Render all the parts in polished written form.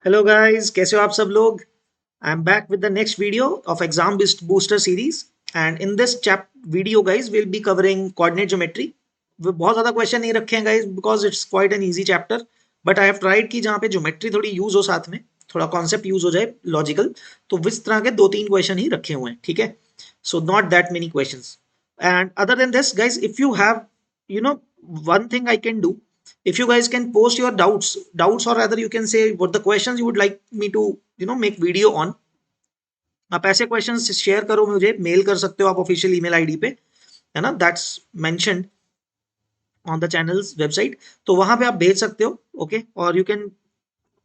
Hello guys, कैसे हो आप सब लोग। I am back with the next video of exam booster series and in this chap video guys will be covering coordinate geometry. बहुत ज्यादा question नहीं रखे हैं guys because it's quite an easy chapter, but I have tried कि जहाँ पे geometry थोड़ी use हो, साथ में थोड़ा कॉन्सेप्ट यूज हो जाए लॉजिकल, तो इस तरह के दो तीन क्वेश्चन ही रखे हुए हैं, ठीक है। So not that many questions and other than this guys, if you have you know one thing I can do, if you guys can post your doubts or rather you can say what the questions you would like me to make video on, आप ऐसे questions share करो, मुझे mail कर सकते हो आप official email ID पे, है ना, that's mentioned on the channels website. तो वहां पे आप भेज सकते हो, ओके, और you can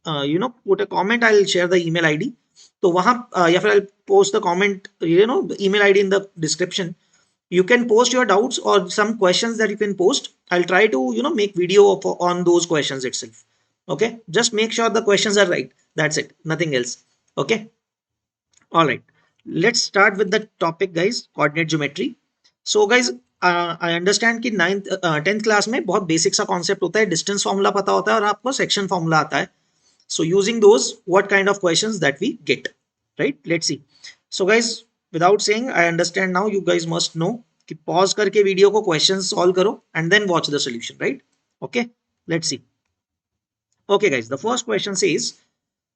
put a comment, I will share the email ID. तो वहां या फिर I post the comment, email ID in the description. You can post your doubts or some questions that you can post. I'll try to make video on those questions itself. Okay, just make sure the questions are right, that's it, nothing else. Okay, all right, let's start with the topic guys, coordinate geometry. So guys, I understand कि 9th 10th class में बहुत basic सा concept होता है, distance formula पता होता है और आपको सेक्शन फॉर्मूला आता है. So using those, what kind of questions that we get, right? Let's see. So guys, without saying, I understand now you guys must know कि pause करके वीडियो को questions solve करो and then watch the solution, right? Okay, let's see. Okay guys, the first question says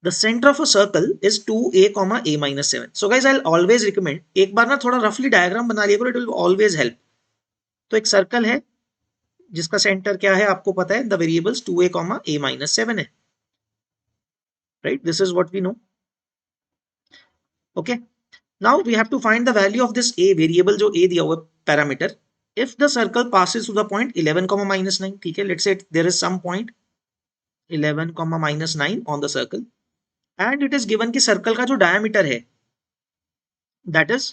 the center of a circle is 2a comma a minus 7. So guys, I'll always recommend एक बार ना थोड़ा roughly diagram बना लिया करो, it will always help. तो एक circle है जिसका सेंटर क्या है आपको पता है, the variables 2a comma a minus 7 है, right? This is what we know. Okay, now we have to find the value of this a variable जो a दिया हुआ parameter if the circle passes to the point 11 comma minus 9. ठीक है, let's say there is some point 11 comma minus 9 on the circle and it is given कि circle का जो diameter है that is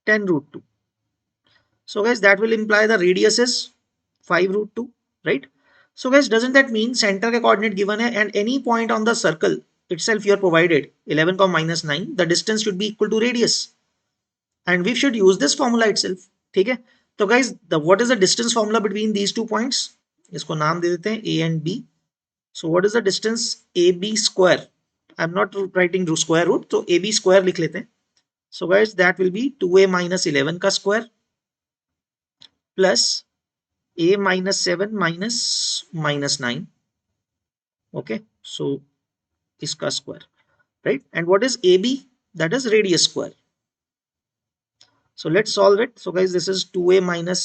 10 root 2. So guys, that will imply the radius is 5 root 2, right? So guys, doesn't that mean center के coordinate given है and any point on the circle itself you are provided 11 comma minus 9, the distance should be equal to radius and we should use this formula itself. ठीक है, तो guys, the what is the distance formula between these 2 points? इसको नाम दे देते हैं a and b. So what is the distance ab square? I'm not writing square root, तो ab square लिख लेते हैं. So guys, that will be 2a minus 11 का square plus a minus 7 minus minus 9. Okay, so इसका square, right? And what is ab? That is radius square. So let's solve it. So guys, this is 2a minus,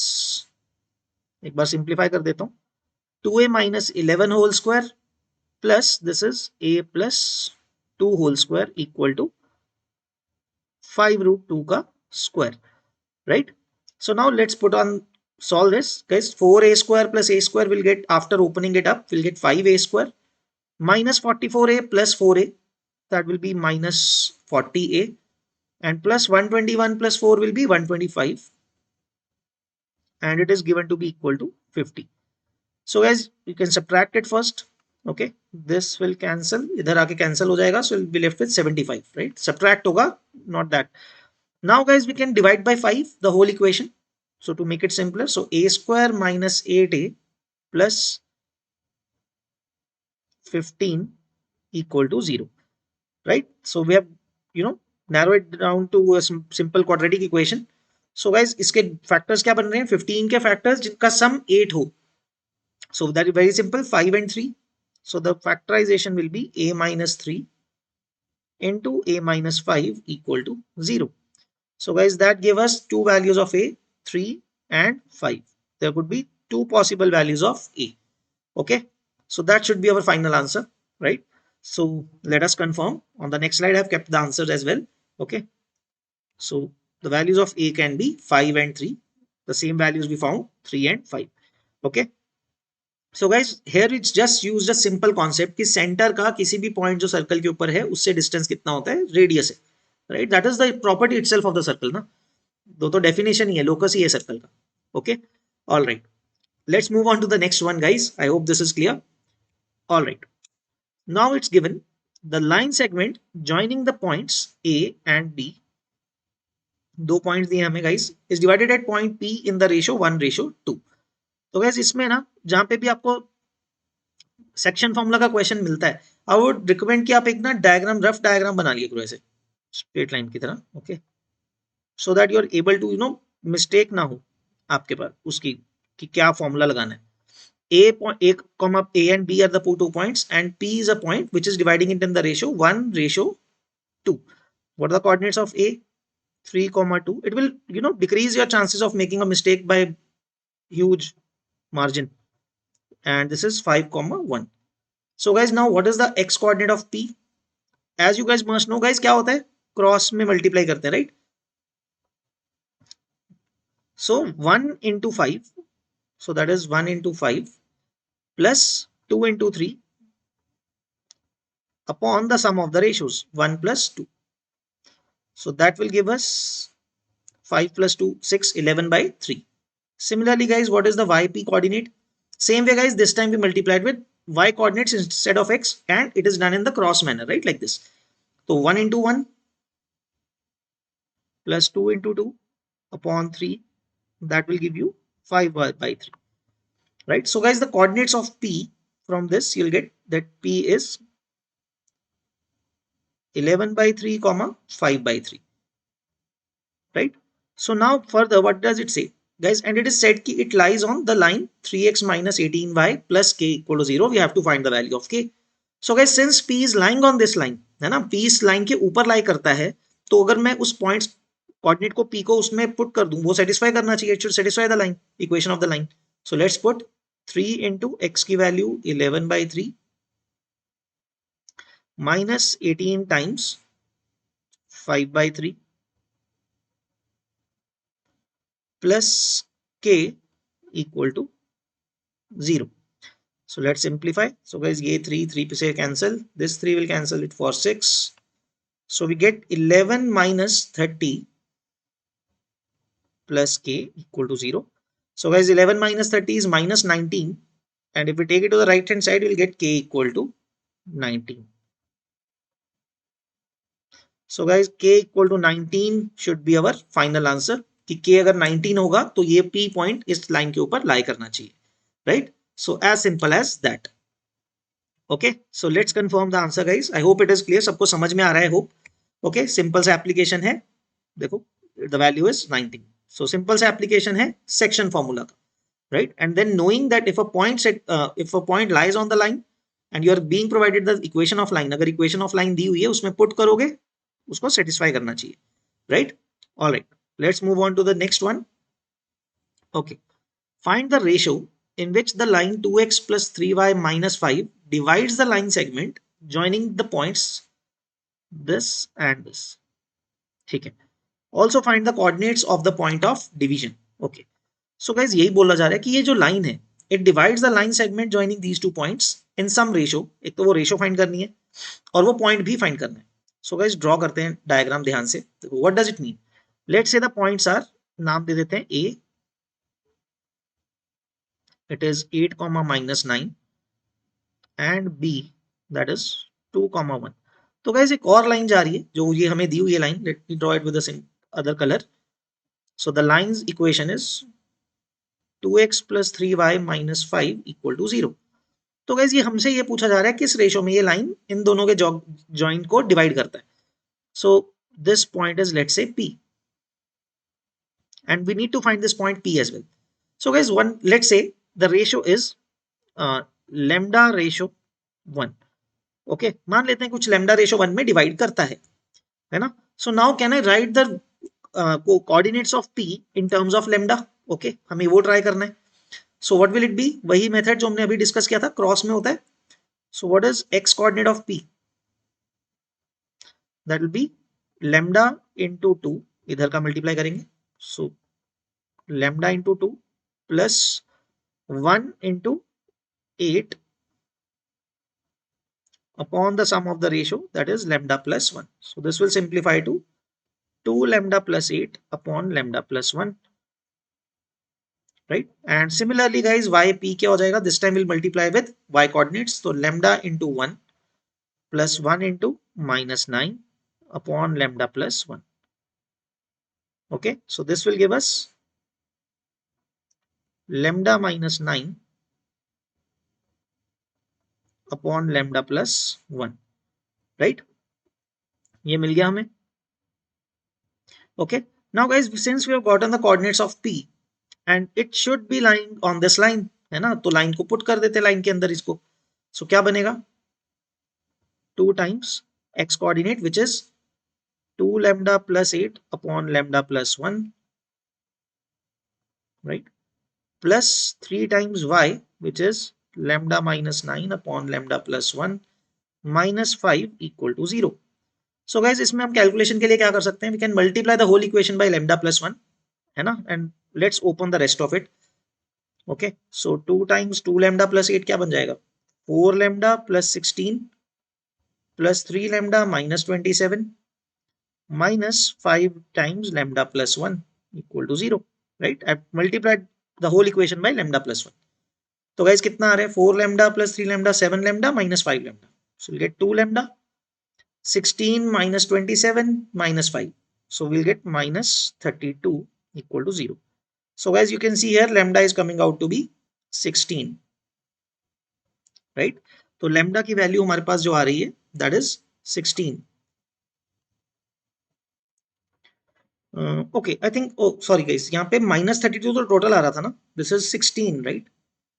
एक बार simplify कर देता हूँ, 2a minus 11 whole square plus this is a plus 2 whole square equal to 5 root 2 का square, right? So now let's put on solve this guys. 4a square plus a square will get, after opening it up, we'll get 5a square minus 44a plus 4a, that will be minus 40a, and plus 121 plus 4 will be 125, and it is given to be equal to 50. So guys, you can subtract it first. Okay, this will cancel, इधर आके cancel हो जाएगा, so we'll be left with 75, right? Subtract होगा, not that. Now guys, we can divide by 5 the whole equation. So to make it simpler, so a square minus 8a plus 15 equal to 0, right? So we have narrow it down to a simple quadratic equation. So guys, इसके factors क्या बन रहे हैं, 15 के factors जिनका sum 8 हो. So that is very simple, 5 and 3. So the factorization will be a minus 3 into a minus 5 equal to 0. So guys, that gave us two values of a, 3 and 5. There could be two possible values of a. Okay, so that should be our final answer, right? So let us confirm. On the next slide, I have kept the answers as well. Okay, so the values of a can be 5 and 3. The same values we found, 3 and 5. Okay, so guys, here it's just used a simple concept कि centre का किसी भी point जो circle के ऊपर है उससे distance कितना होता है, रेडियस है, right? That is the property itself of the circle ना, दो तो डेफिनेशन ही है, लोकस ही है सर्कल का. Okay, all right, let's move on to the next one guys. I hope this is clear. All right, now it's given the line segment joining the points A and B, दो points दिए हमें guys, is divided at point P in the ratio 1:2. तो guys, इसमें ना जहां पे भी आपको सेक्शन फॉर्मूला का क्वेश्चन मिलता है, आई वुड रिकमेंड कि आप एक ना डायग्राम, रफ डायग्राम बना लिया करो ऐसे स्ट्रेट लाइन की तरह, okay, so that you are able to mistake ना हो आपके पास उसकी कि क्या फॉर्मूला लगाना है. A comma A and B are the two points, and P is a point which is dividing it in the ratio 1:2. What are the coordinates of A? 3,2. It will decrease your chances of making a mistake by huge margin. And this is 5,1. So guys, now what is the x coordinate of P? As you guys must know guys, क्या होता है, cross में multiply करते हैं, right? So 1 into 5, so that is 1 into 5 plus 2 into 3 upon the sum of the ratios 1 plus 2. So that will give us 5 plus 2, 6, 11 by 3. Similarly guys, what is the yp coordinate? Same way guys, this time we multiplied with y coordinates instead of x, and it is done in the cross manner, right, like this. So 1 into 1 plus 2 into 2 upon 3, that will give you 5 by 3, right? So guys, the coordinates of p, from this you'll get that p is 11 by 3 comma 5 by 3, right? So now further, what does it say guys? And it is said ki it lies on the line 3x minus 18y plus k equal to 0. We have to find the value of k. So guys, since p is lying on this line, है ना, p इस line के ऊपर लाई करता है, तो अगर मैं उस पॉइंट कोऑर्डिनेट को p को उसमें पुट कर दूं, वो सेटिस्फाई करना चाहिए, it should satisfy the line, equation of the line. So let's put 3 into x की value 11 by 3 minus 18 times 5 by 3 plus k equal to 0. So let's simplify. So guys, ये 3 पे से cancel, this 3 will cancel it for 6. So we get 11 minus 30 plus k equal to 0. So guys, 11 minus 30 is minus 19, and if we take it to the right hand side, we'll get k equal to 19. So guys, k equal to 19 should be our final answer. कि k अगर 19 होगा तो ये p point इस line के ऊपर लाई करना चाहिए, right? So as simple as that. Okay, so let's confirm the answer guys. I hope it is clear. सबको समझ में आ रहा है, hope. Okay, simple सा application है, देखो, the value is 19. So simple सा application है section formula का, right? And then knowing that if a point lies on the line and you are being provided the equation of line, अगर equation of line दी हुई है उसमें put करोगे, उसको satisfy करना चाहिए, right? All right, let's move on to the next one. Okay, find the ratio in which the line 2x plus 3y minus 5 divides the line segment joining the points this and this. ठीक है. Also find the coordinates of the point of division. Okay. So guys, यही बोला जा रहा है कि ये जो लाइन है, it divides the line segment joining these two points in some ratio. एक तो वो रेशियो फाइंड करनी है और वो पॉइंट भी फाइंड करना है. सो गाइस, ड्रॉ करते हैं डायग्राम ध्यान से. What does it mean? Let's say the points R, नाम दे देते हैं ए, it is 8 comma minus 9 and b, that is 2 comma 1. तो गाइस एक और लाइन जा रही है जो ये हमें दी हुई है line. Let me draw it with a other colour. So the lines equation is 2x plus 3y minus 5 equal to 0. तो गाइस ये हमसे ये पूछा जा रहा है किस रेशो में ये लाइन इन दोनों के जॉइंट को डिवाइड करता है. So this point is let's say p, and we need to find this point p as well. So guys, let's say the ratio is lambda ratio 1. Okay, मान लेते हैं कुछ lambda ratio 1 में divide करता है ना. So now can I right the coordinates of p in terms of lambda. Okay, हमें वो ट्राई करना है. So what will it be? वही मेथड जो हमने अभी डिस्कस किया था, क्रॉस में होता है. So what is x coordinate of p? That will be lambda into 2, इधर का मल्टीप्लाई करेंगे. सो lambda into 2 plus 1 into 8 upon the sum of the ratio, that is lambda plus 1. So this will simplify to 2 lambda plus 8 upon lambda plus 1, right? And similarly guys, yp क्या हो जाएगा? This time we'll multiply with y coordinates. So lambda into 1 plus 1 into minus 9 upon lambda plus 1. Okay, so this will give us lambda minus 9 upon lambda plus 1, right, ये मिल गया हमें. Okay, now guys, since we have gotten the coordinates of P and it should be lying on this line, है ना, तो line को put कर देते line के अंदर इसको. सो क्या बनेगा, 2 times x coordinate which is 2 lambda plus 8 upon lambda plus 1, right, plus 3 times y which is lambda minus 9 upon lambda plus 1 minus 5 equal to 0. So guys इसमें हम कैलकुलेशन के लिए क्या कर सकते हैं, we can multiply the whole equation by lambda plus 1, है ना, and let's open the rest of it. Okay, so 2 times 2 lambda plus 8 क्या बन जाएगा, 4 lambda plus 16 plus 3 lambda minus 27 minus 5 times lambda plus 1 equal to 0, right. I've multiplied the whole equation by lambda plus 1. तो guys कितना आ रहा है, 4 lambda plus 3 lambda 7 lambda minus 5 lambda, so we'll get 2 lambda, 16 minus 27 minus 5, so we'll get minus 32 equal to 0. So guys, you can see here lambda is coming out to be 16, right. तो lambda की value हमारे पास जो आ रही है that is 16. Okay, I think, oh sorry guys, यहाँ पे minus 32 तो total आ रहा था ना, this is 16, right.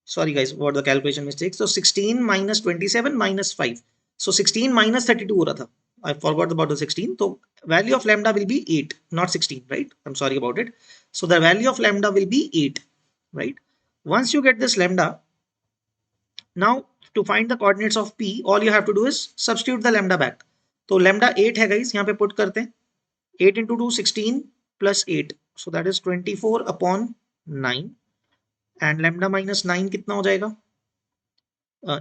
Sorry guys for the calculation mistake. So 16 minus 27 minus 5, so 16 minus 32 हो रहा था, I forgot about the 16. So value of lambda will be 8, not 16, right. I'm sorry about it. So the value of lambda will be 8, right. Once you get this lambda, now to find the coordinates of P, all you have to do is substitute the lambda back. तो lambda 8 है guys, यहाँ पे put करते हैं, 8 into 2 16 plus 8, so that is 24 upon 9, and lambda minus 9 कितना हो जाएगा,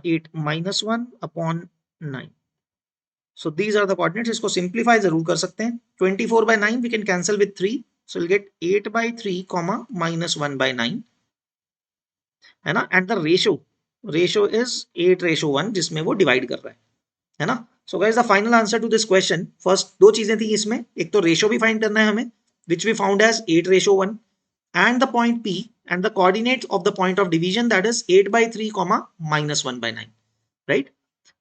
8 minus 1 upon 9. So these are the coordinates. इसको simplify जरूर कर सकते हैं. 24 by 9 we can cancel with 3, so we'll get 8 by 3 comma minus 1 by 9, है ना, and the ratio is 8:1 जिसमें वो divide कर रहा है ना. So guys, the final answer to this question, first दो चीजें थी इसमें, एक तो ratio भी find करना है हमें, which we found as 8:1, and the point P and the coordinates of the point of division, that is 8 by 3 comma minus 1 by 9, right.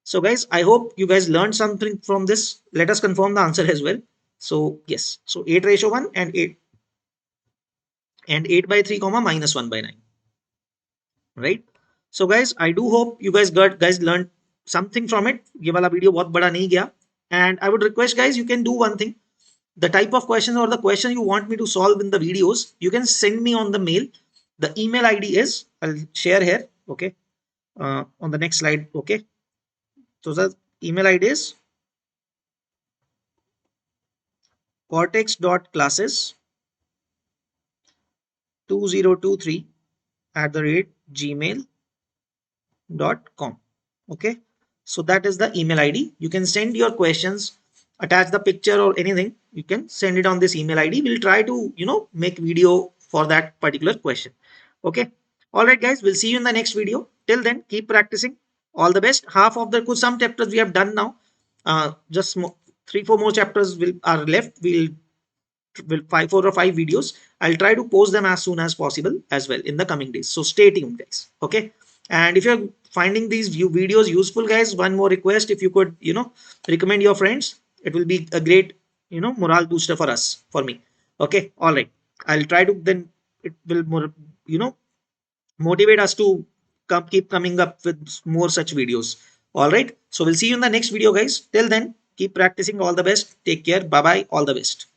So guys, I hope you guys learned something from this. Let us confirm the answer as well. So yes, so 8:1 and 8 by 3 comma minus 1 by 9, right. So guys, I do hope you guys learned something from it. ये वाला video बहुत बड़ा नहीं गया, and I would request guys, you can do one thing. The type of questions or the question you want me to solve in the videos, you can send me on the mail. The email ID is, I'll share here, okay, on the next slide, okay. So the email ID is cortex.classes2023@gmail.com. Okay, so that is the email ID. You can send your questions, attach the picture or anything, you can send it on this email ID. We'll try to make video for that particular question. Okay, all right guys, we'll see you in the next video. Till then, keep practicing. All the best. Half of the some chapters we have done now, just 3-4 more chapters are left. We'll 4 or 5 videos. I'll try to post them as soon as possible as well in the coming days, so stay tuned guys. Okay, and if you're finding these videos useful guys, one more request, if you could recommend your friends, it will be a great morale booster for us, for me. Okay, all right, I'll try to, then it will more motivate us to keep coming up with more such videos. All right, so we'll see you in the next video guys. Till then, keep practicing. All the best. Take care. Bye bye. All the best.